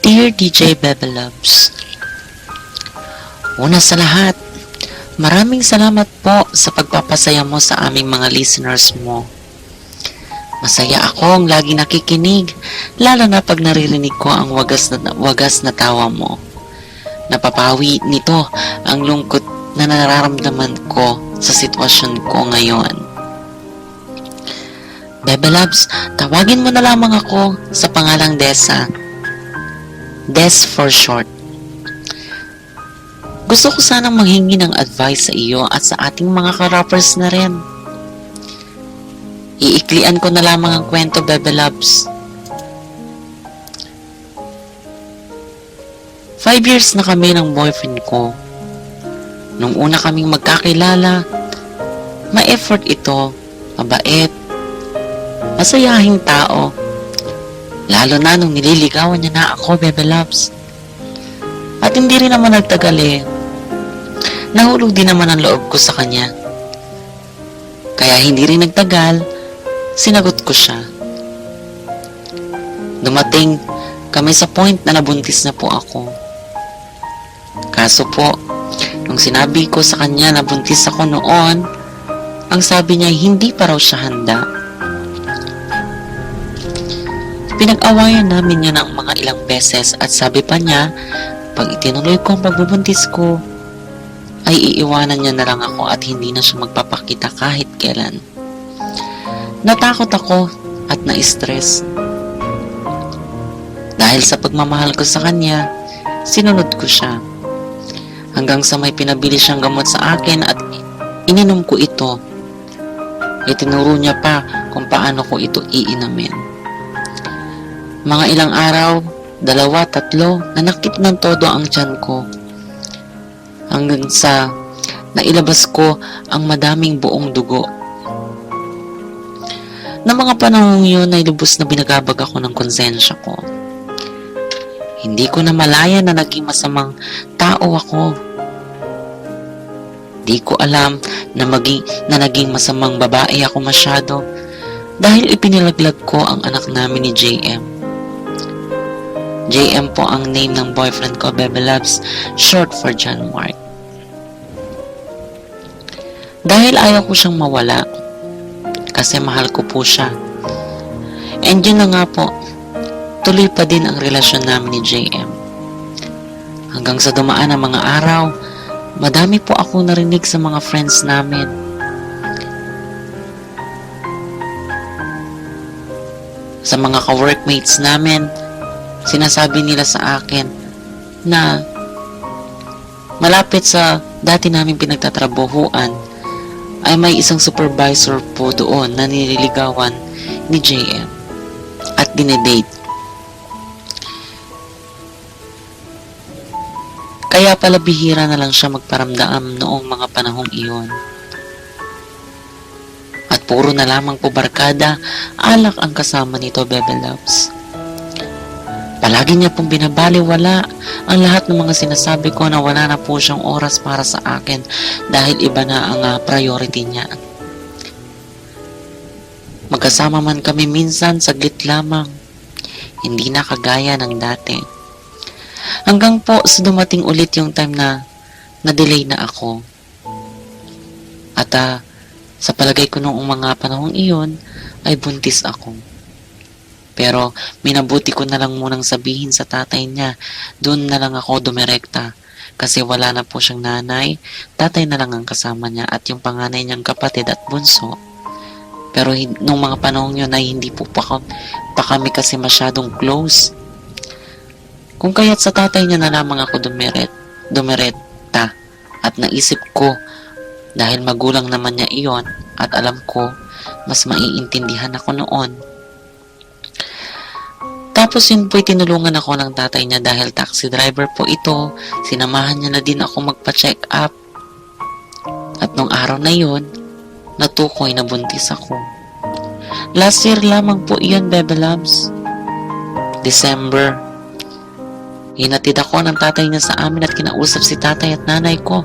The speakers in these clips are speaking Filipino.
Dear DJ Bebe Loves, una sa lahat, maraming salamat po sa pagpapasaya mo sa aming mga listeners mo. Masaya akong lagi nakikinig, lalo na pag naririnig ko ang wagas na tawa mo. Napapawi nito ang lungkot na nararamdaman ko sa sitwasyon ko ngayon. Bebe Loves, tawagin mo na lamang ako sa pangalang Dessa. Des for short. Gusto ko sanang manghingi ng advice sa iyo at sa ating mga ka-rappers na rin. Iiklian ko na lamang ang kwento, Bebe Loves. 5 years na kami ng boyfriend ko. Nung una kaming magkakilala, ma-effort ito, mabait, masayahing tao. Lalo na nung nililigawan niya na ako, Bebe Loves. At hindi rin naman nagtagal eh. Nahulog din naman ang loob ko sa kanya. Kaya hindi rin nagtagal, sinagot ko siya. Dumating kami sa point na nabuntis na po ako. Kaso po, nung sinabi ko sa kanya na buntis ako noon, ang sabi niya hindi pa raw siya handa. Pinag-awayan namin niya ng mga ilang beses at sabi pa niya, pag itinuloy ko ang pagbubuntis ko, ay iiwanan niya na lang ako at hindi na siya magpapakita kahit kailan. Natakot ako at na-stress. Dahil sa pagmamahal ko sa kanya, sinunod ko siya. Hanggang sa may pinabili siyang gamot sa akin at ininom ko ito. Itinuro niya pa kung paano ko ito iinamin. Mga ilang araw, 2, 3, nanakit ng todo ang tiyan ko. Hanggang sa nailabas ko ang madaming buong dugo. Na mga panahon yun ay lubos na binagabag ako ng konsensya ko. Hindi ko na malaya na naging masamang tao ako. Di ko alam na naging masamang babae ako masyado dahil ipinilaglag ko ang anak namin ni JM. JM po ang name ng boyfriend ko, Bebe Loves, short for John Mark. Dahil ayaw ko siyang mawala kasi mahal ko po siya. And yun na nga po, tuloy pa din ang relasyon namin ni JM. Hanggang sa dumaan ang mga araw, madami po ako narinig sa mga friends namin. Sa mga ka-workmates namin, sinasabi nila sa akin na malapit sa dati namin pinagtatrabahuan ay may isang supervisor po doon na nililigawan ni JM at dinedate. Kaya pala bihira na lang siya magparamdam noong mga panahong iyon. At puro na lamang po barkada, alak ang kasama nito, Bebe Loves. Palagi niya pong binabaliwala ang lahat ng mga sinasabi ko na wala na po siyang oras para sa akin dahil iba na ang priority niya. Magkasama man kami minsan, saglit lamang. Hindi na kagaya ng dati. Hanggang po sa dumating ulit yung time na na-delay na ako. At sa palagay ko noong mga panahong iyon ay buntis ako. Pero minabuti ko na lang munang sabihin sa tatay niya, doon na lang ako dumirekta. Kasi wala na po siyang nanay, tatay na lang ang kasama niya at yung panganay niyang kapatid at bunso. Pero nung mga panahong yun ay hindi po pa kami kasi masyadong close. Kung kaya't sa tatay niya na lamang ako dumirekta at naisip ko dahil magulang naman niya iyon at alam ko mas maiintindihan ako noon. Tapos yun po'y tinulungan ako ng tatay niya dahil taxi driver po ito, sinamahan niya na din ako magpa-check up. At nung araw na yun, natukoy na buntis ako. Last year lamang po iyon, Bebe Loves. December. Hinatid ako ng tatay niya sa amin at kinausap si tatay at nanay ko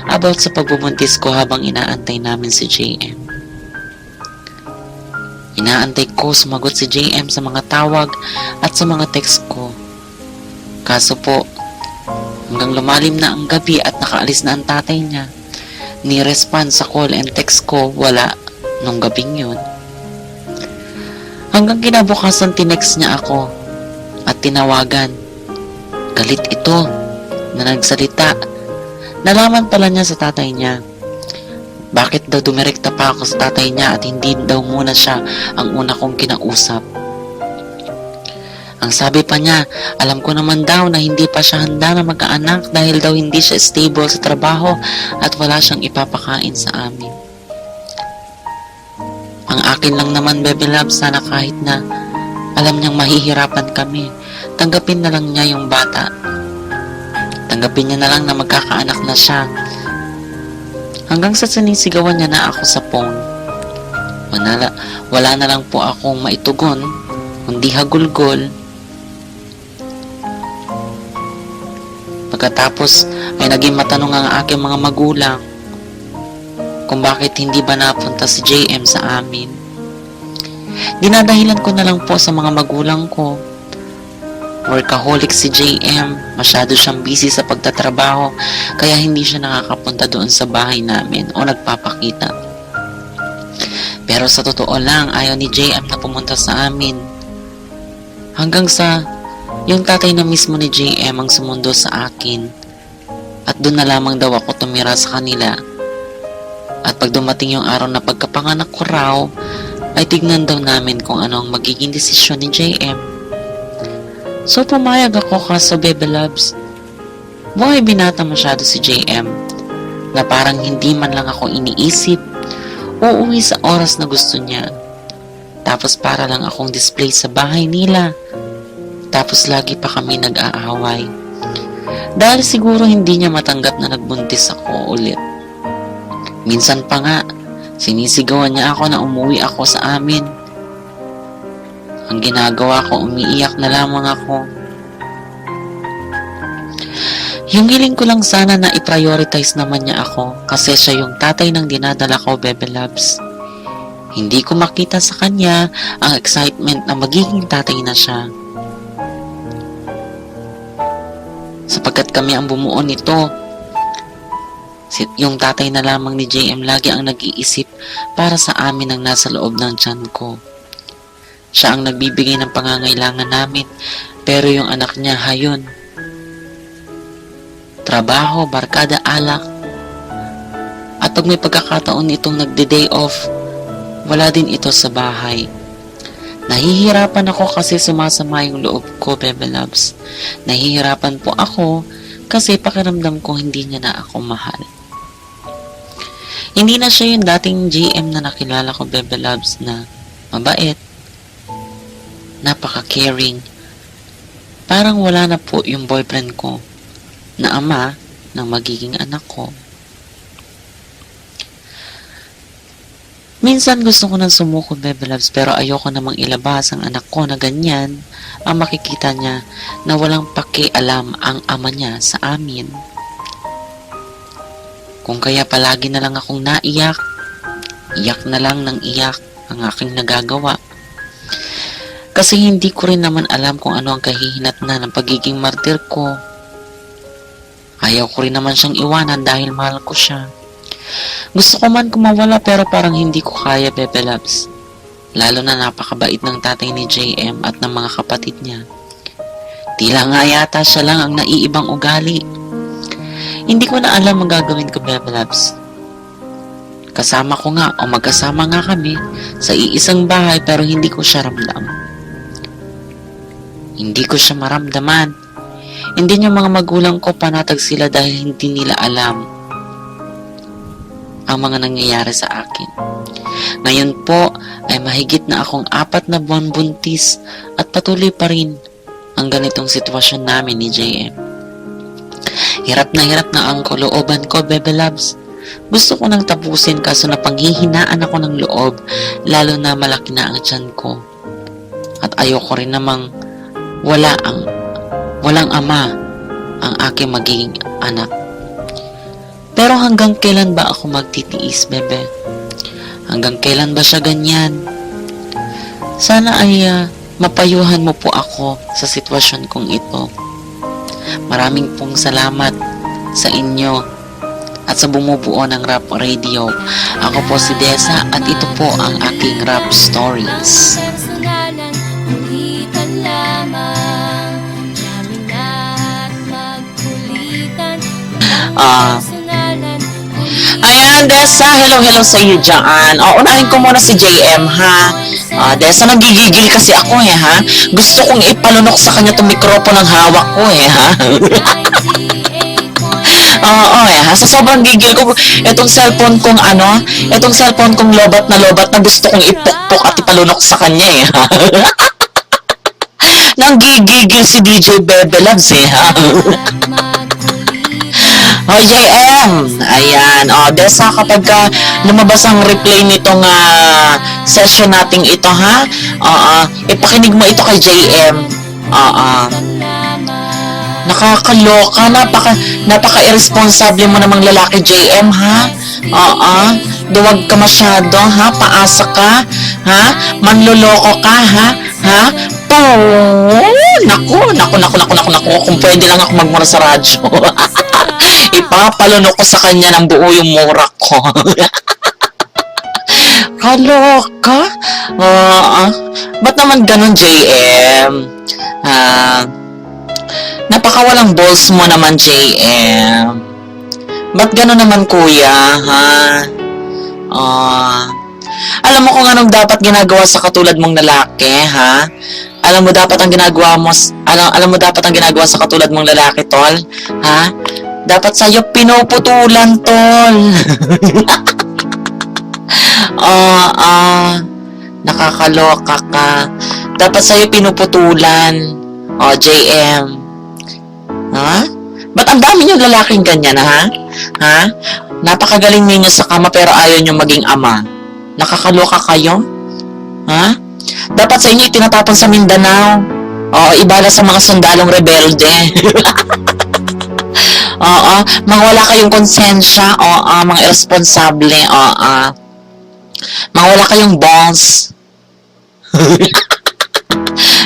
about sa pagbubuntis ko habang inaantay namin si JM. Inaantay ko sumagot si JM sa mga tawag at sa mga text ko. Kaso po, hanggang lumalim na ang gabi at nakaalis na ang tatay niya, ni-respond sa call and text ko, wala nung gabing yun. Hanggang kinabukasan tinext niya ako at tinawagan. Galit ito na nagsalita. Nalaman pala niya sa tatay niya. Bakit daw dumirekta pa ako sa tatay niya at hindi daw muna siya ang una kong kinausap. Ang sabi pa niya, alam ko naman daw na hindi pa siya handa na magkaanak dahil daw hindi siya stable sa trabaho at wala siyang ipapakain sa amin. Ang akin lang naman, baby love, sana kahit na alam niyang mahihirapan kami, tanggapin na lang niya yung bata. Tanggapin niya na lang na magkakaanak na siya. Hanggang sa sinisigawan niya na ako sa phone. Wala na lang po akong maitugon, kundi hagulgol. Pagkatapos ay naging matanong ang aking mga magulang kung bakit hindi ba napunta si JM sa amin. Dinadahilan ko na lang po sa mga magulang ko. Workaholic si JM, masyado siyang busy sa pagtatrabaho kaya hindi siya nakakapunta doon sa bahay namin o nagpapakita. Pero sa totoo lang, ayaw ni JM na pumunta sa amin. Hanggang sa yung tatay na mismo ni JM ang sumundo sa akin at doon na lamang daw ako tumira sa kanila. At pag dumating yung araw na pagkapanganak ko raw, ay tignan daw namin kung ano ang magiging desisyon ni JM. So pumayag ako, kaso baby loves, buhay binata masyado si JM na parang hindi man lang ako iniisip, uuwi sa oras na gusto niya. Tapos para lang akong display sa bahay nila. Tapos lagi pa kami nag-aaway. Dahil siguro hindi niya matanggap na nagbuntis ako ulit. Minsan pa nga, sinisigawan niya ako na umuwi ako sa amin. Ang ginagawa ko, umiiyak na lamang ako. Yung hiling ko lang sana na i-prioritize naman niya ako kasi siya yung tatay ng dinadala ko, baby loves. Hindi ko makita sa kanya ang excitement na magiging tatay na siya. Sapagkat kami ang bumuo nito, yung tatay na lamang ni JM lagi ang nag-iisip para sa amin ang nasa loob ng tiyan ko. Siya ang nagbibigay ng pangangailangan namin, pero yung anak niya hayon. Trabaho, barkada, alak. At pag may pagkakataon itong nagde-day off, wala din ito sa bahay. Nahihirapan ako kasi sumasama yung loob ko, baby loves. Nahihirapan po ako kasi pakiramdam ko hindi niya na ako mahal. Hindi na siya yung dating GM na nakilala ko, baby loves, na mabait, napaka-caring. Parang wala na po yung boyfriend ko na ama ng magiging anak ko. Minsan gusto ko nang sumuko, baby loves, pero ayoko namang ilabas ang anak ko na ganyan ang makikita niya na walang pakialam ang ama niya sa amin. Kung kaya palagi na lang akong naiyak, iyak na lang ng iyak ang aking nagagawa. Kasi hindi ko rin naman alam kung ano ang kahihinatnan ng pagiging martir ko. Ayaw ko rin naman siyang iwanan dahil mahal ko siya. Gusto ko man kumawala pero parang hindi ko kaya, baby loves. Lalo na napakabait ng tatay ni JM at ng mga kapatid niya. Tila nga yata siya lang ang naiibang ugali. Hindi ko na alam ang gagawin ko, baby loves. Kasama ko nga o magkasama nga kami sa iisang bahay pero hindi ko siya ramdam. Hindi ko siya maramdaman. Hindi niya mga magulang ko panatag sila dahil hindi nila alam ang mga nangyayari sa akin. Ngayon po ay mahigit na akong 4 na buwan buntis at patuloy pa rin ang ganitong sitwasyon namin ni JM. Hirap na ang kalooban ko, baby loves. Gusto ko nang tapusin kaso napanghihinaan ako ng loob, lalo na malaki na ang tiyan ko. At ayoko rin namang walang ama ang aking magiging anak. Pero hanggang kailan ba ako magtitiis, bebe? Hanggang kailan ba siya ganyan? Sana ay mapayuhan mo po ako sa sitwasyon kong ito. Maraming pong salamat sa inyo at sa bumubuo ng Rap Radio. Ako po si Desa at ito po ang aking rap stories. Personalan, ulitan lamang. Yamin na at magkulitan. Personalan, Ayan, Desa, hello sa iyo dyan. Unahin ko muna si JM, ha? Desa, nagigigil kasi ako, ha? Gusto kong ipalunok sa kanya itong mikropono ng hawak ko, ha? Oo, ha? Sa sobrang gigil ko, itong cellphone kong lobat na gusto kong ipukpok at ipalunok sa kanya, ha? Nang gigigil si DJ Bebe Loves, ha? JM, ayan, Desa, kapag lumabas ang replay nitong session nating ito, ha, ipakinig mo ito kay JM. Nakakaloka, napaka-irresponsable mo namang lalaki, JM, ha? Duwag ka masyado, ha? Paasa ka, ha? Manloloko ka, ha? Ha? Naku, kung pwede lang ako magmura sa radyo. Ipapalunok ko sa kanya ng buo yung mura ko. Kaloka? Ba't naman ganun, JM? Napakawalang balls mo naman, JM. Ba't ganun naman, kuya? Ha? Alam mo kung anong dapat ginagawa sa katulad mong lalaki, ha? Alam mo dapat ang ginagawa sa katulad mong lalaki, tol? Ha? Dapat sa'yo pinuputulan, tol. Nakakaloka ka. Dapat sa'yo pinuputulan. JM. Ha? Ba't ang dami niyong lalaking ganyan, ha? Ha? Napakagaling ninyo sa kama pero ayaw niyo maging ama. Nakakaloka kayo? Ha? Dapat sa inyo itinatapon sa Mindanao. Ibala sa mga sundalong rebelde. Mga wala kayong konsensya. Mga irresponsable. Mga wala kayong balls.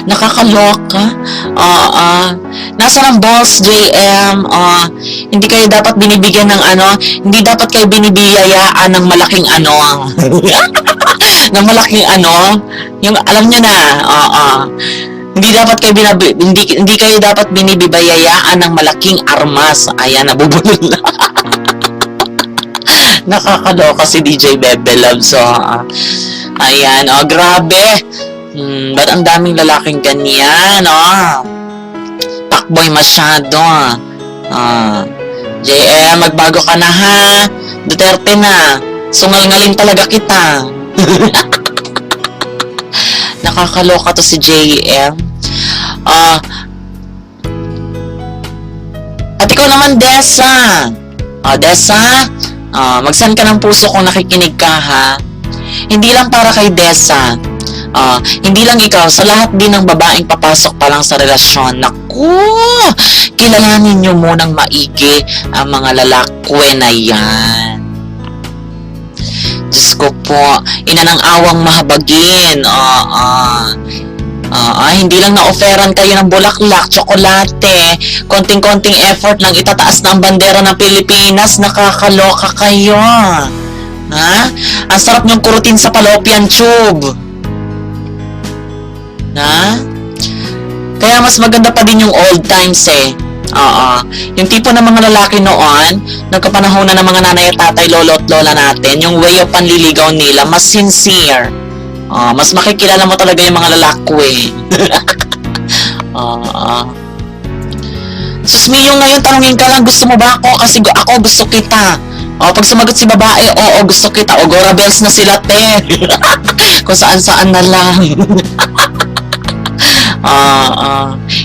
Nakakaloka. Nasaan ang balls, JM? Hindi kayo dapat binibigyan ng hindi dapat kayo binibiyayaan ng malaking ng malaking yung alam niyo na, hindi kayo dapat binibibayayaan ng malaking armas. Ayan, nabubulol na. Nakakaloka si DJ Bebe Love. So, ayan, grabe. Ba't ang daming lalaking ganyan, Takboy masyado, JM, magbago ka na, ha? Duterte na. Sungal-ngaling talaga kita. Nakakaloka to si JM. At ikaw naman, Desa. Desa, magsan ka ng puso kung nakikinig ka, ha? Hindi lang para kay Desa. Hindi lang ikaw, sa lahat din ng babaeng papasok pa lang sa relasyon. Naku, kilalanin nyo munang maigi ang mga lalakwe na yan. Diyos ko po, ina ng awang mahabagin. Hindi lang na-offeran kayo ng bulaklak, tsokolate, konting-konting effort lang itataas ng bandera ng Pilipinas. Nakakaloka kayo. Ha? Ang sarap niyong kurutin sa fallopian tube. Ha? Kaya mas maganda pa din yung old times, yung tipo ng mga lalaki noon, nagkapanahonan ng mga nanay at tatay, lolo at lola natin, yung way of panliligaw nila, mas sincere. Mas makikilala mo talaga yung mga lalaki. Sus Mio, ngayon tanungin ka lang, gusto mo ba ako? Kasi ako gusto kita. Pag sumagot si babae, oo, gusto kita. Gora bells na sila, te. Kung saan-saan na lang.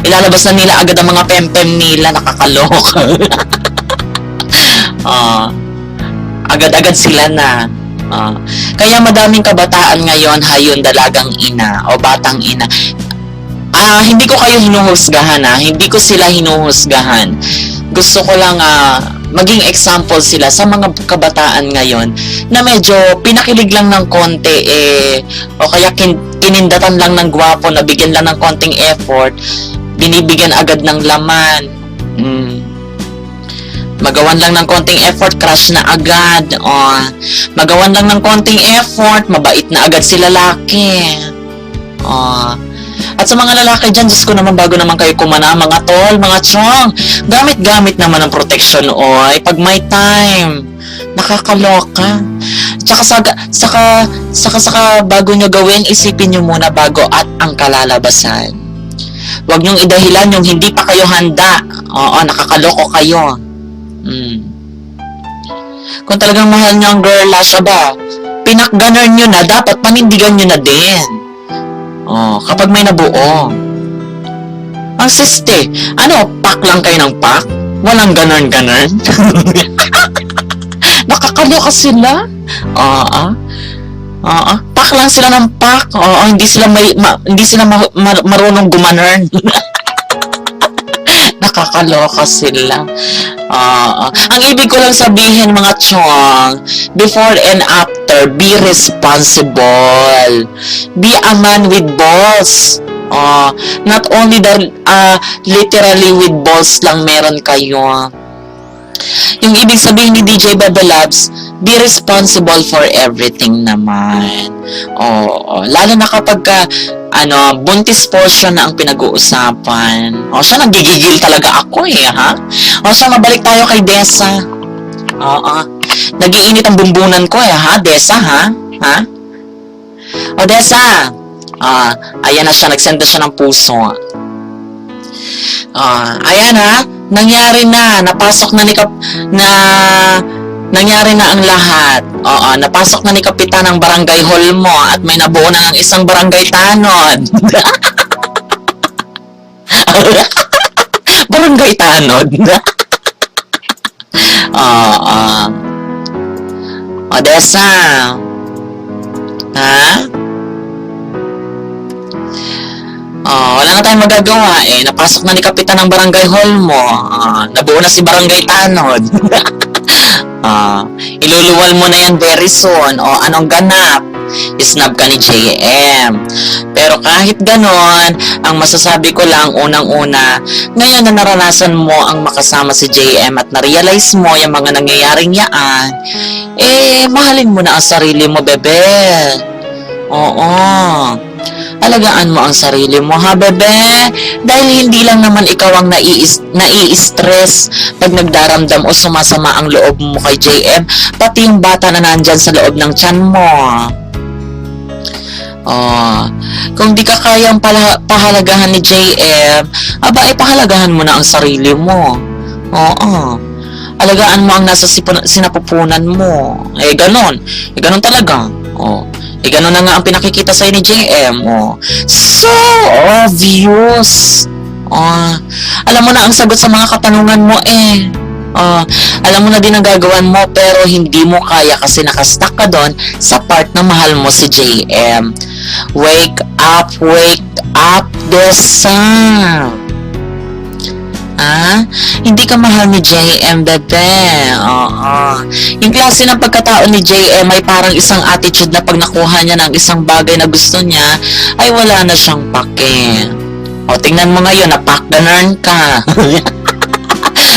Ilalabas na nila agad ang mga pempem nila. Nakakaloka. Agad-agad sila na. Kaya madaming kabataan ngayon, hayon dalagang ina o batang ina. Hindi ko kayo hinuhusgahan, hindi ko sila hinuhusgahan. Gusto ko lang maging example sila sa mga kabataan ngayon na medyo pinakilig lang ng konti o kaya kinindatan lang ng gwapo, na bigyan lang ng konting effort, binibigyan agad ng laman. Magawan lang ng konting effort, crush na agad. Magawan lang ng konting effort, mabait na agad si lalaki. At sa mga lalaki dyan, Diyos ko naman, bago naman kayo kumana, mga tol, mga chong, gamit-gamit naman ang protection, pag may time. Nakakaloka. Saka bago nyo gawin, isipin nyo muna bago at ang kalalabasan. Huwag nyong idahilan yung hindi pa kayo handa. Nakakaloko kayo. Kung talagang mahal nyo ang girl lash, pinakganar nyo na, dapat panindigan nyo na din. Kapag may nabuo. Ang siste, pak lang kayo ng pak? Walang ganon-ganon? Nakakaloka sila. Pak lang sila ng pak. Hindi sila marunong gumanern. Nakakaloka sila. Ang ibig ko lang sabihin, mga chong, before and after, be responsible. Be a man with balls. Not only literally with balls lang meron kayo. Yung ibig sabihin ni DJ Bebe Labs, be responsible for everything naman. Lalo na kapag buntis portion na ang pinag-uusapan. Siya, nagigigil talaga ako ha? Siya, mabalik tayo kay Dessa. Nagiinit ang bumbunan ko ha, Dessa ha? Dessa. Ayan na siya, nagsend na siya ng puso. Ayan ha, nangyari na, nangyari na ang lahat. Napasok na ni Kapitan ang barangay hall mo at may nabuo na ng isang barangay tanod. Barangay tanod? Odessa. Ha? Wala na tayong magagawa napasok na ni Kapitan ang barangay hall mo. Nabuo na si barangay tanod. Iluluwal mo na yan very soon. Anong ganap? Isnab ka ni JM. Pero kahit ganon, ang masasabi ko lang, unang-una, ngayon na naranasan mo ang makasama si JM at na-realize mo yung mga nangyayaring yaan, mahalin mo na ang sarili mo, bebe. Alagaan mo ang sarili mo, ha, bebe? Dahil hindi lang naman ikaw ang nai-stress pag nagdaramdam o sumasama ang loob mo kay JM, pati yung bata na nandyan sa loob ng tiyan mo. Kung di ka kayang pahalagahan ni JM, pahalagahan mo na ang sarili mo. Alagaan mo ang nasa sinapupunan mo. Ganon talaga. Ganon na nga ang pinakikita sa'yo ni JM. So obvious. Alam mo na ang sagot sa mga katanungan mo alam mo na din ang gagawin mo, pero hindi mo kaya kasi nakastuck ka doon sa part na mahal mo si JM. Wake up, Dessa. Hindi ka mahal ni JM, bebe. Yung klase ng pagkatao ni JM ay parang isang attitude na pag nakuha niya ng isang bagay na gusto niya, ay wala na siyang pake. Tingnan mo ngayon, napakdanan ka.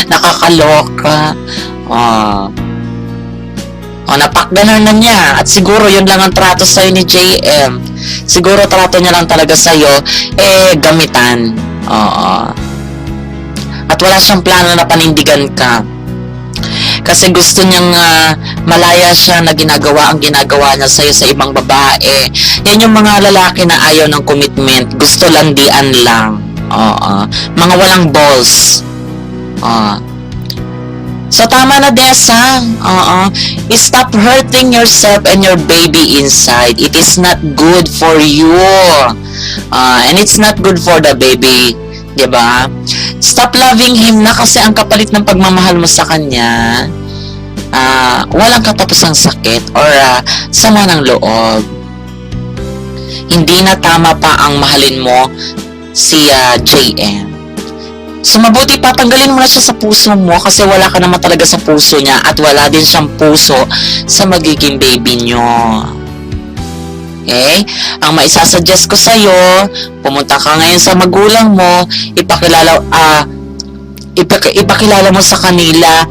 Nakakaloka. Napakdanan na niya. At siguro yun lang ang trato sa'yo ni JM. Siguro trato niya lang talaga sa'yo, gamitan. At wala siyang plano na panindigan ka. Kasi gusto niyang malaya siya na ginagawa ang ginagawa niya sa'yo sa ibang babae. Yan yung mga lalaki na ayaw ng commitment. Gusto landian lang. Mga walang balls. So tama na, Dessa. Stop hurting yourself and your baby inside. It is not good for you. And it's not good for the baby. Diba? Stop loving him na, kasi ang kapalit ng pagmamahal mo sa kanya, walang katapusang sakit or sama ng loob. Hindi na tama pa ang mahalin mo si JM. So mabuti pa, tanggalin mo na siya sa puso mo, kasi wala ka naman talaga sa puso niya at wala din siyang puso sa magiging baby nyo. Okay? Ang maisasuggest ko sa'yo, pumunta ka ngayon sa magulang mo, ipakilala mo sa kanila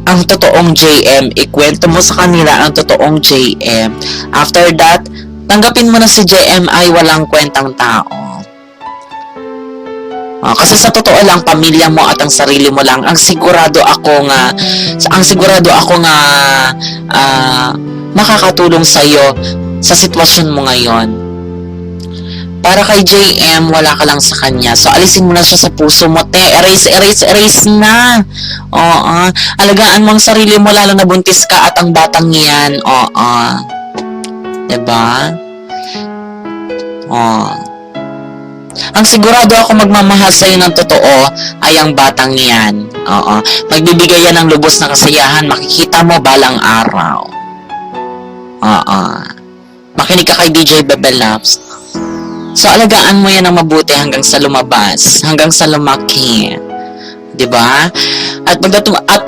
ang totoong JM. Ikwento mo sa kanila ang totoong JM. After that, tanggapin mo na si JM ay walang kwentang tao. Kasi sa totoo lang, pamilya mo at ang sarili mo lang ang sigurado ako nga makakatulong sa iyo sa sitwasyon mo ngayon. Para kay JM, wala ka lang sa kanya. So, alisin mo na siya sa puso mo, te. Erase na. Oo. Alagaan mo ang sarili mo, lalo na buntis ka at ang batang yan. Oo. Diba? Oo. Ang sigurado ako magmamahal sa'yo ng totoo ay ang batang yan. Oo. Magbibigay yan ng lubos na kasiyahan. Makikita mo balang araw. Oo. Makinig ka kay DJ Bebe Loves. So, alagaan mo yan ng mabuti hanggang sa lumabas, hanggang sa lumaki. 'Di ba? At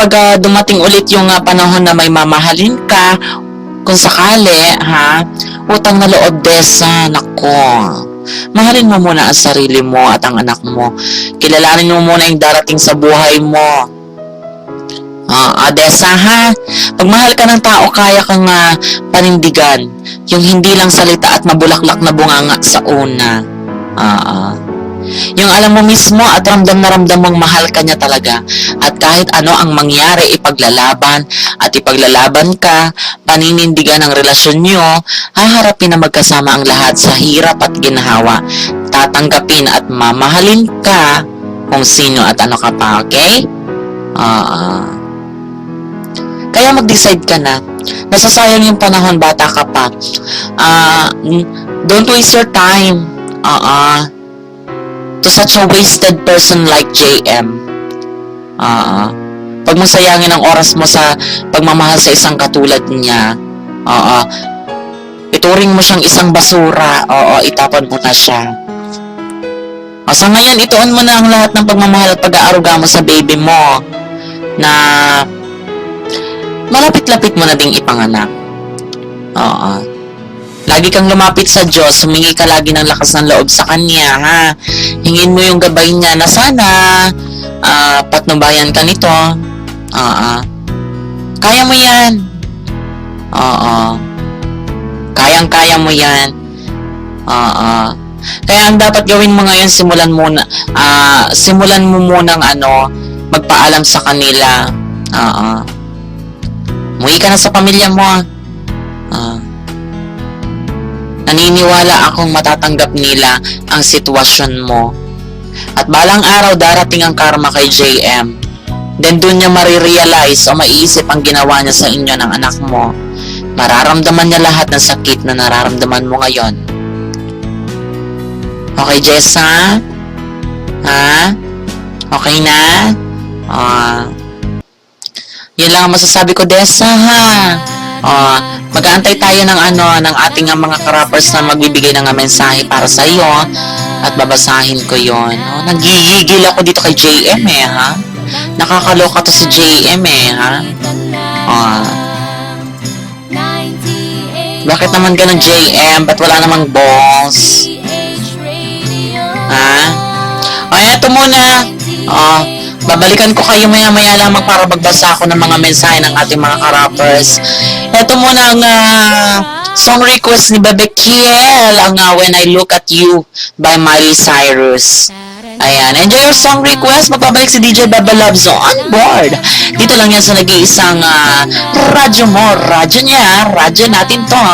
pag dumating ulit yung panahon na may mamahalin ka, kung sakali, utang na loob, Desa, nako. Mahalin mo muna ang sarili mo at ang anak mo. Kilalanin mo muna yung darating sa buhay mo. Desa, pagmahal ka ng tao, kaya kang panindigan. Yung hindi lang salita at mabulaklak na bunganga sa una. Yung alam mo mismo at ramdam na ramdam mong mahal ka niya talaga. At kahit ano ang mangyari, ipaglalaban ka, paninindigan ang relasyon nyo, haharapin na magkasama ang lahat sa hirap at ginhawa. Tatanggapin at mamahalin ka kung sino at ano ka pa, okay? Kaya mag-decide ka na. Nasasayang yung panahon, bata ka pa. Don't waste your time. To such a wasted person like JM. Pag mo sayangin ang oras mo sa pagmamahal sa isang katulad niya, ituring mo siyang isang basura. Itapon mo na siya. Sa ngayon, ituon mo na ang lahat ng pagmamahal at pag-aaruga mo sa baby mo na malapit-lapit mo na ding ipanganak. Lagi kang lumapit sa Diyos, humingi ka lagi ng lakas ng loob sa Kanya, Hingin mo yung gabay niya na sana, patnubayan ka nito. Kaya mo yan. Kayang-kaya mo yan. Kaya ang dapat gawin mo ngayon, simulan mo munang magpaalam sa kanila. Umuwi ka na sa pamilya mo. Naniniwala akong matatanggap nila ang sitwasyon mo. At balang araw darating ang karma kay JM. Then doon niya marirealize o maiisip ang ginawa niya sa inyo ng anak mo. Mararamdaman niya lahat ng sakit na nararamdaman mo ngayon. Okay, Jessa? Okay na? Yun lang ang masasabi ko, Dessa, mag-aantay tayo ng ating mga ka-rappers na magbibigay ng mensahe para sa iyo at babasahin ko yon. Nagigigil ako dito kay JM nakakaloka to si JM bakit naman ganun, JM? Ba't wala namang boss? Eto muna. Babalikan ko kayo maya-maya lamang para magbasa ako ng mga mensahe ng ating mga ka-rappers. Ito muna ang song request ni Bebe Kiel, ang When I Look at You by Miley Cyrus. Ayan, enjoy your song request. Magbabalik si DJ Bebe Loves on board. Dito lang yan sa nag-iisang radyo mo, radyo niya, radyo natin to,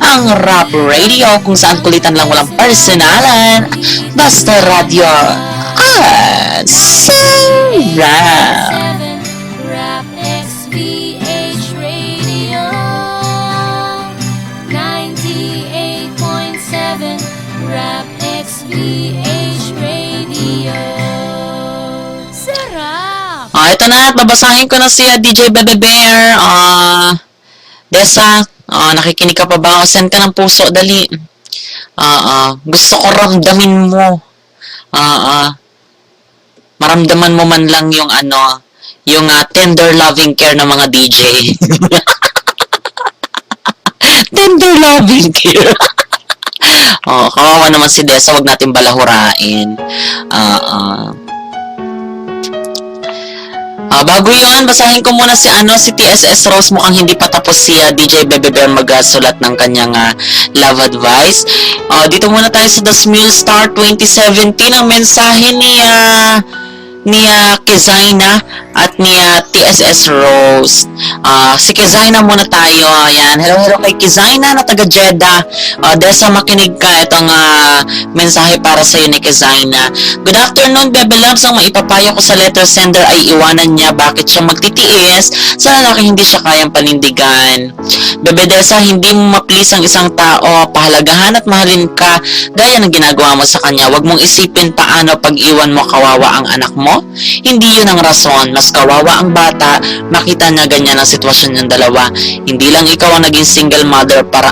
ang Rap Radio, kung saan kulitan lang walang personalan. Basta radyo. Sarap. Rap XPH Radio 98.7 Rap XPH Radio. Sarap! Ito na, babasahin ko na si DJ Bebe Bear. Dessa, nakikinig ka pa ba? Send ka ng puso, dali. Gusto ko ramdamin mo. Maramdaman mo man lang yung yung tender loving care ng mga DJ. Tender loving care. Kawawa naman si Dessa, wag natin balahurain. Bago yun, basahin ko muna si TSS Rose. Mukhang hindi pa tapos si DJ Bebe Bear magsulat ng kanyang love advice. Dito muna tayo sa The Smule Star 2017. Ang mensahe ni Kezaina at ni TSS Rose. Si Kezaina muna tayo. Ayan. Hello kay Kezaina na taga Jeddah. Desa, makinig ka. Itong mensahe para sa iyo ni Kezaina. Good afternoon, Bebe Loves. Ang maipapayo ko sa letter sender ay iwanan niya bakit siya magtitiis sa lalaki hindi siya kayang panindigan. Bebe Desa, hindi mo ma-please ang isang tao. Pahalagahan at mahalin ka gaya ng ginagawa mo sa kanya. Huwag mong isipin paano pag iwan mo kawawa ang anak mo. Hindi yun ang rason. Mas kawawa ang bata, makita niya ganyan ang sitwasyon ng dalawa. Hindi lang ikaw ang naging single mother para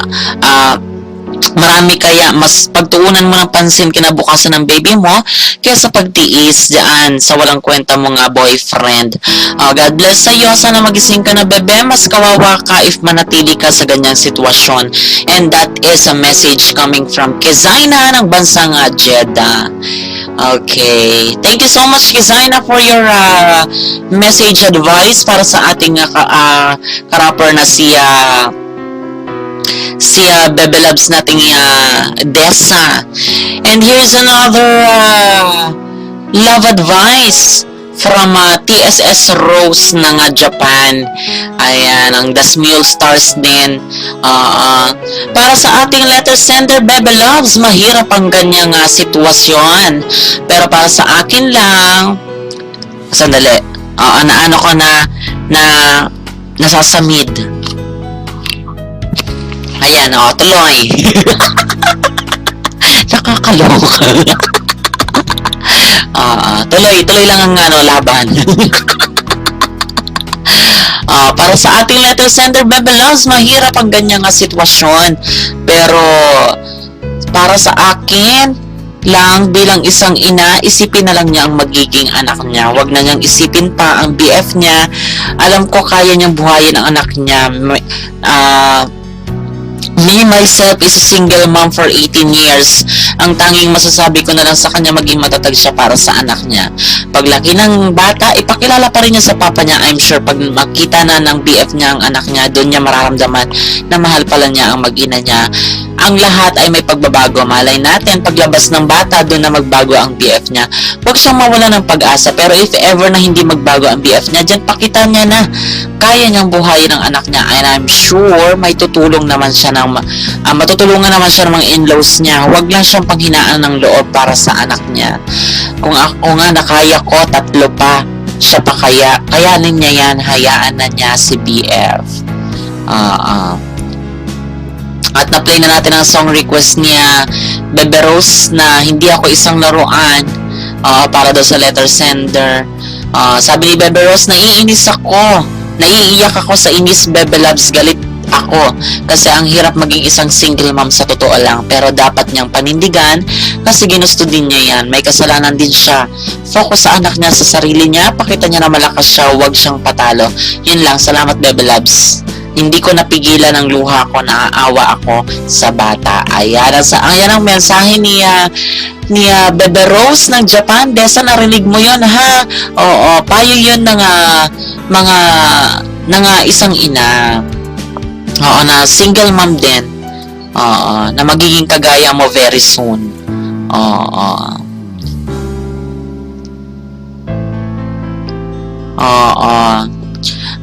marami, kaya mas pagtuunan mo ng pansin kinabukasan ng baby mo kaysa pagtiis dyan sa walang kwenta mong boyfriend. God bless sa iyo. Sana magising ka na, bebe. Mas kawawa ka if manatili ka sa ganyang sitwasyon. And that is a message coming from Kezaina ng bansang Jeddah. Okay. Thank you so much, Kezaina, for your message advice para sa ating karapper na si Bebe Loves nating Desa. And here's another love advice from TSS Rose ng Japan. Ayan, ang The Smule Stars din. Para sa ating letter sender, Bebe Loves, mahirap ang ganyang sitwasyon. Pero para sa akin lang, sandali, naano ko na nasasamid. Ayan, tuloy. Nakakaloka. Tuloy lang ang laban. Para sa ating letter sender, Bebe Loves, mahirap ang ganyang sitwasyon. Pero para sa akin lang, bilang isang ina, isipin na lang niya ang magiging anak niya. Huwag na niyang isipin pa ang BF niya. Alam ko kaya niyang buhayin ang anak niya. Me, myself, is a single mom for 18 years. Ang tanging masasabi ko na lang sa kanya, maging matatag siya para sa anak niya. Paglaki ng bata, ipakilala pa rin niya sa papa niya. I'm sure pag makita na ng BF niya ang anak niya, doon niya mararamdaman na mahal pala niya ang mag-ina niya. Ang lahat ay may pagbabago. Malay natin, paglabas ng bata, doon na magbago ang BF niya. Huwag siyang mawala ng pag-asa. Pero if ever na hindi magbago ang BF niya, dyan pakita niya na kaya niyang buhayin ang anak niya. And I'm sure may tutulong naman siya matutulungan naman siya ng mga in-laws niya. Huwag lang siyang panghinaan ng loob para sa anak niya. Kung ako nga nakaya ko, 3 pa, siya pa kaya. Kayanin niya yan, hayaan na niya si BF. At na-play na natin ang song request niya, Bebe Rose, na Hindi Ako Isang Laruan, para daw sa letter sender. Sabi ni Bebe Rose, naiinis ako. Naiiyak ako sa inis, Bebe Loves. Galit ako kasi ang hirap maging isang single mom sa totoo lang, pero dapat niyang panindigan kasi ginusto din niya yan. May kasalanan din siya. Focus sa anak niya, sa sarili niya. Pakita niya na malakas siya, huwag siyang patalo. Yun lang. Salamat, Bebe Loves. Hindi ko napigilan ang luha ko, naaawa ako sa bata. Ayan ang mensahe ni Bebe Rose ng Japan. Desa, narinig mo yun, ha? Oo, payo yun ng isang ina. Oo, na single mom din. Oo, na magiging kagaya mo very soon. Oo.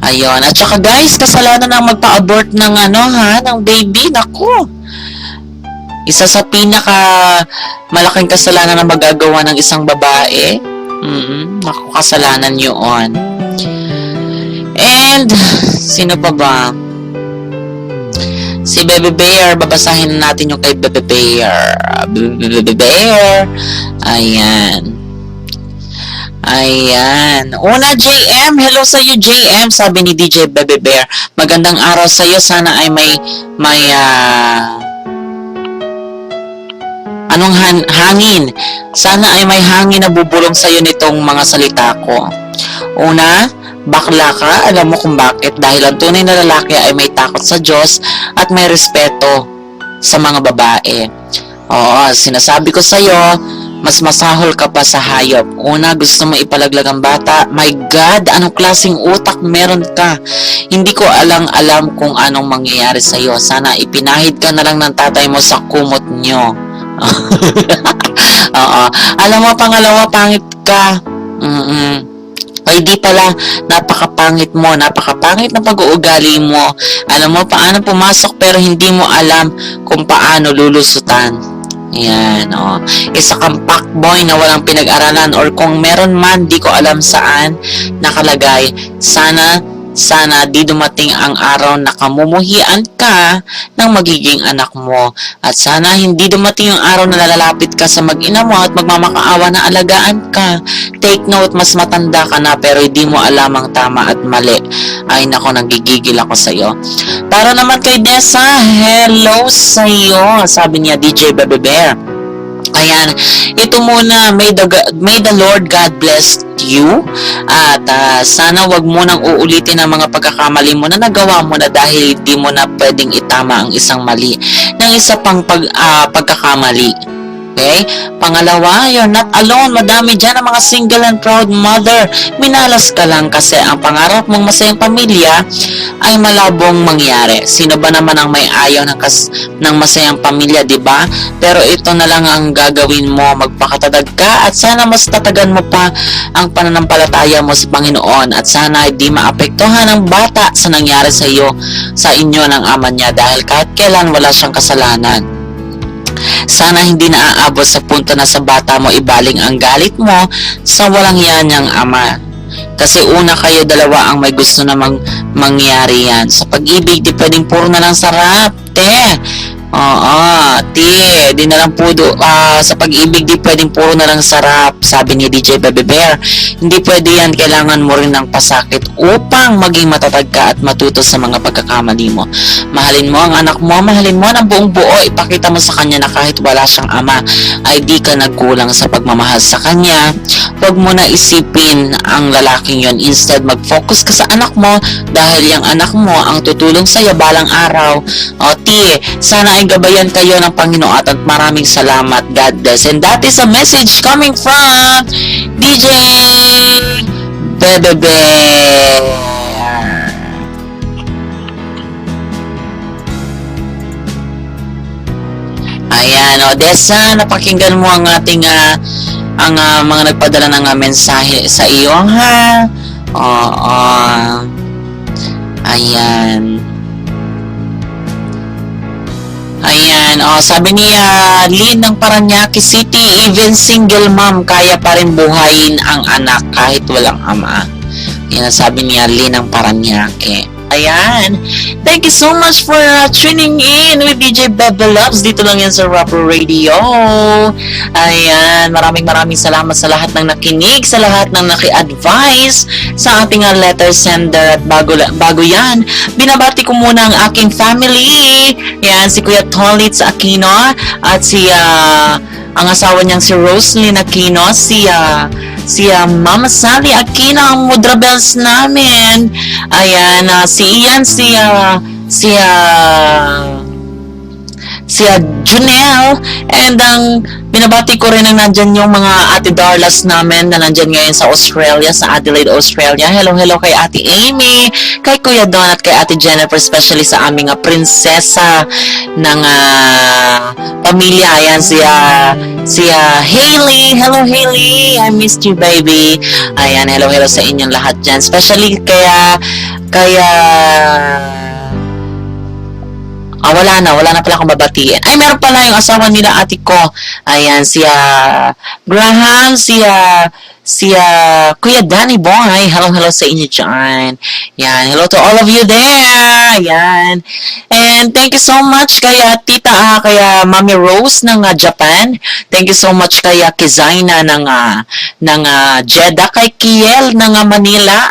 Ayun. At saka guys, kasalanan na magpa-abort ng ng baby. Naku. Isa sa malaking kasalanan na magagawa ng isang babae. Naku, kasalanan yun. And, sino pa ba? Si Bebe Bear. Babasahin natin yung kay Bebe Bear. Bebe Bear. Ayan. Una, JM. Hello sa iyo, JM. Sabi ni DJ Bebe Bear. Magandang araw sa iyo. Sana ay may hangin. Sana ay may hangin na bubulong sa iyo nitong mga salita ko. Una, bakla ka. Alam mo kung bakit? Dahil ang tunay na lalaki ay may takot sa Diyos at may respeto sa mga babae. Oo, sinasabi ko sa iyo, mas masahol ka pa sa hayop. Una, gusto mo ipalaglag ang bata. My God, anong klaseng utak meron ka? Hindi ko alam kung anong mangyayari sa'yo. Sana ipinahid ka na lang ng tatay mo sa kumot nyo. Oo. Alam mo, pangalawa, pangit ka. Ay di pala, napakapangit mo, napakapangit na pag-uugali mo. Alam mo paano pumasok pero hindi mo alam kung paano lulusutan. Yan, oh. Isa kang fuckboy na walang pinag-aralan or kung meron man, di ko alam saan nakalagay. Sana di dumating ang araw na kamumuhian ka ng magiging anak mo. At sana hindi dumating yung araw na lalapit ka sa mag-ina mo at magmamakaawa na alagaan ka. Take note, mas matanda ka na pero hindi mo alam ang tama at mali. Ay nako, nagigigil ako sa'yo. Para naman kay Dessa, hello sa'yo. Sabi niya, DJ Bebe Bear. Ayan, ito muna, may the Lord God bless you at sana wag mo nang uulitin ang mga pagkakamali mo na nagawa mo na dahil di mo na pwedeng itama ang isang mali ng isa pang pagkakamali. Okay? Pangalawa, you're not alone. Madami dyan ang mga single and proud mother. Minalas ka lang kasi ang pangarap mong masayang pamilya ay malabong mangyari. Sino ba naman ang may ayaw ng masayang pamilya, di ba? Pero ito na lang ang gagawin mo. Magpakatadag ka at sana mas tatagan mo pa ang pananampalataya mo sa Panginoon at sana di maapektuhan ang bata sa nangyari sa iyo, sa inyo ng ama niya dahil kahit kailan wala siyang kasalanan. Sana hindi na aabot sa punto na sa bata mo ibaling ang galit mo sa walang yan niyang ama. Kasi una kayo dalawa ang may gusto namang mangyari yan. Sa pag-ibig, di pwedeng puro na lang sarap, te. Oo, te, di na lang sa pag-ibig, di pwedeng puro na lang sarap, sabi ni DJ Bebe Bear. Hindi pwede yan, kailangan mo rin ng pasakit upang maging matatag ka at matuto sa mga pagkakamali mo. Mahalin mo ang anak mo, mahalin mo ng buong buo, ipakita mo sa kanya na kahit wala siyang ama, ay di ka nagkulang sa pagmamahal sa kanya. Huwag mo na isipin ang lalaking yon, instead mag-focus ka sa anak mo dahil yung anak mo ang tutulong sa'yo balang araw. O, te, sana ay gabayan kayo ng Panginoon at maraming salamat. God bless. And that is a message coming from DJ Bebe Bear. Ayan, Odessa, napakinggan mo ang ating mga nagpadala ng mensahe sa iyo, ha? Oo. Ayan. Ayan, sabi niya, Lynn ng Paranaque City, even single mom, kaya pa rin buhayin ang anak kahit walang ama. Yan ang sabi niya, Lynn ng Paranaque. Ayan, thank you so much for tuning in with DJ Bebe Loves. Dito lang yan sa Rapper Radio. Ayan, maraming salamat sa lahat ng nakinig, sa lahat ng naki-advise sa ating letter sender. At bago yan, binabati ko muna ang aking family. Yan, si Kuya Tolitz Aquino at ang asawa niyang si Roslyn Aquino, si Mama Sally Aquino, ang Mudra Bells namin. Ayan, si Ian, si Junel, and ang binabati ko rin ang nandyan yung mga Ate Darlas namin na nandyan ngayon sa Australia, sa Adelaide, Australia. Hello kay Ate Amy, kay Kuya Don at kay Ate Jennifer, especially sa aming prinsesa ng pamilya. Ayan, si Hailey. Hello Hailey, I missed you baby. Ayan, hello sa inyong lahat dyan, especially kaya wala na pala akong babatiin. Ay, meron pala yung asawa nila ate ko. Ayan, Graham, Kuya Danny Boy. Hello sa inyo dyan. Yan, hello to all of you there. Yan. And thank you so much kaya kaya Mami Rose ng Japan. Thank you so much kaya Kizaina ng Jeddah, kay Kiel ng Manila,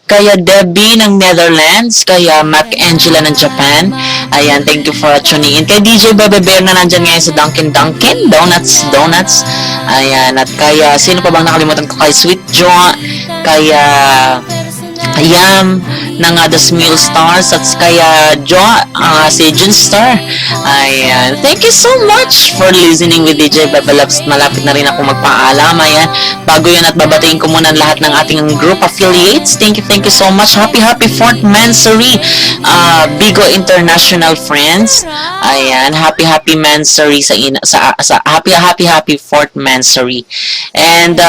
kaya Debbie ng Netherlands, kaya Mac Angela ng Japan. Ayan, thank you for tuning in. Kay DJ Bebe Bear na nandyan ngayon sa Dunkin' Donuts. Ayan, at kaya sino pa bang nakalimutan ko? Kay Sweet John, kaya Yam ng The Smule Stars at kaya si Jun Star. Ayan. Thank you so much for listening with DJ Babalabs. Malapit na rin ako magpaalam. Ayan. Bago yun at babatiin ko muna lahat ng ating group affiliates. Thank you so much. Happy 4th Mansary Bigo International Friends. Ayan. Happy Mansary sa happy 4th Mansary. And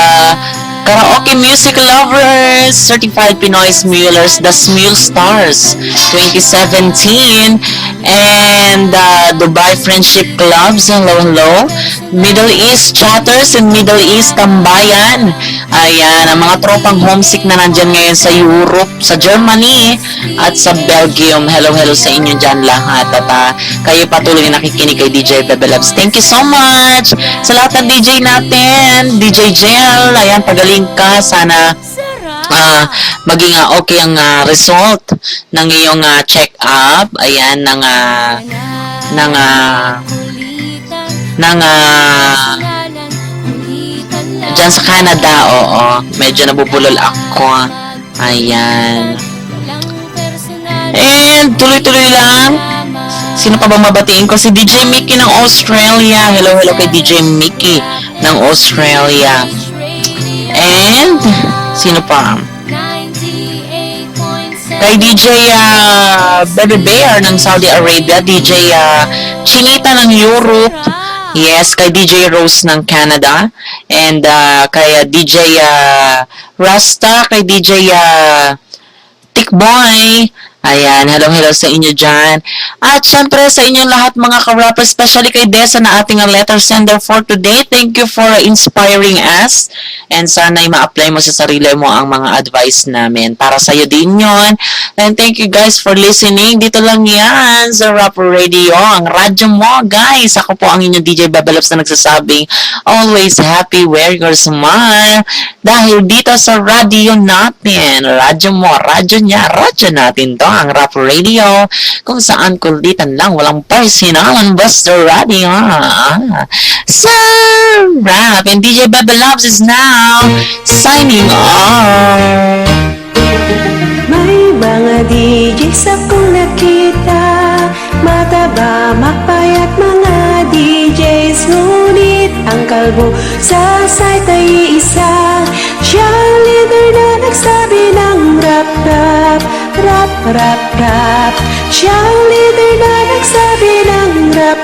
Karaoke Music Lovers, Certified Pinoy Smulers, The Smule Stars 2017, and Dubai Friendship Clubs, hello. Middle East Chatters and Middle East Tambayan. Ayan, ang mga tropang homesick na nandyan ngayon sa Europe, sa Germany, at sa Belgium. Hello sa inyo dyan lahat. At kayo patuloy na nakikinig kay DJ Bebelabs. Thank you so much sa lahat ng DJ natin. DJ Jel, ayan, pagaling ka. Sana maging okay ang result ng iyong check-up. Ayan, ng dyan sa Canada, oo. Medyo nabubulol ako. Ayan. And tuloy-tuloy lang. Sino pa bang mabatiin ko? Si DJ Mickey ng Australia. Hello kay DJ Mickey ng Australia. And sino pa? Kay DJ Baby Bear ng Saudi Arabia. DJ Chinita ng Europe. Yes, kay DJ Rose ng Canada. And kay DJ Rasta, kay DJ Tickboy. Ayan, hello sa inyo dyan. At syempre sa inyong lahat mga ka-rapper, especially kay Desa na ating letter sender for today. Thank you for inspiring us. And sana'y ma-apply mo sa sarili mo ang mga advice namin. Para sa'yo din yon. And thank you guys for listening. Dito lang yan sa Rapper Radio, ang radyo mo guys. Ako po ang inyong DJ Babalops na nagsasabing, always happy, wear your smile. Dahil dito sa radio natin, radyo mo, radyo niya, radyo natin to, ang Rap Radio, kung saan kulitan lang, walang personalan, basta radio. So, Rap and DJ Babalabs is now signing off. May mga DJs akong nakita, mataba, mapayat mga DJs, ngunit ang kalbo sa site ay isa. Siya ang leader na nagsabi ng rap. Siya ang leader na nagsabi ng rap.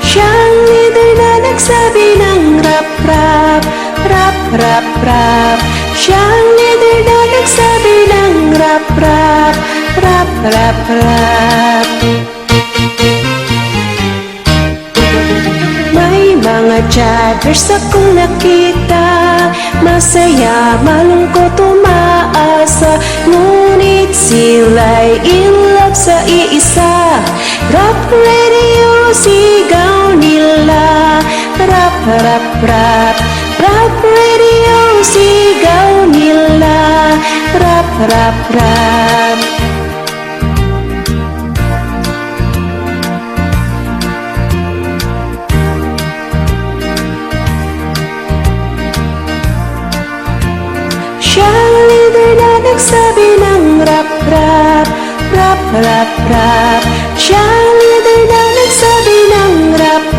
Siya ang leader na nagsabi ng rap. Siya ang leader na nagsabi ng rap. May mga chatters akong nakita, masaya, malungkot, umaasa, ngunit sila'y in love sa iisa. Rap Radio, sigaw nila, rap. Rap Radio, sigaw nila, rap. Siya ang leader na nagsabi ng rap. Siya ang leader na nagsabi ng rap.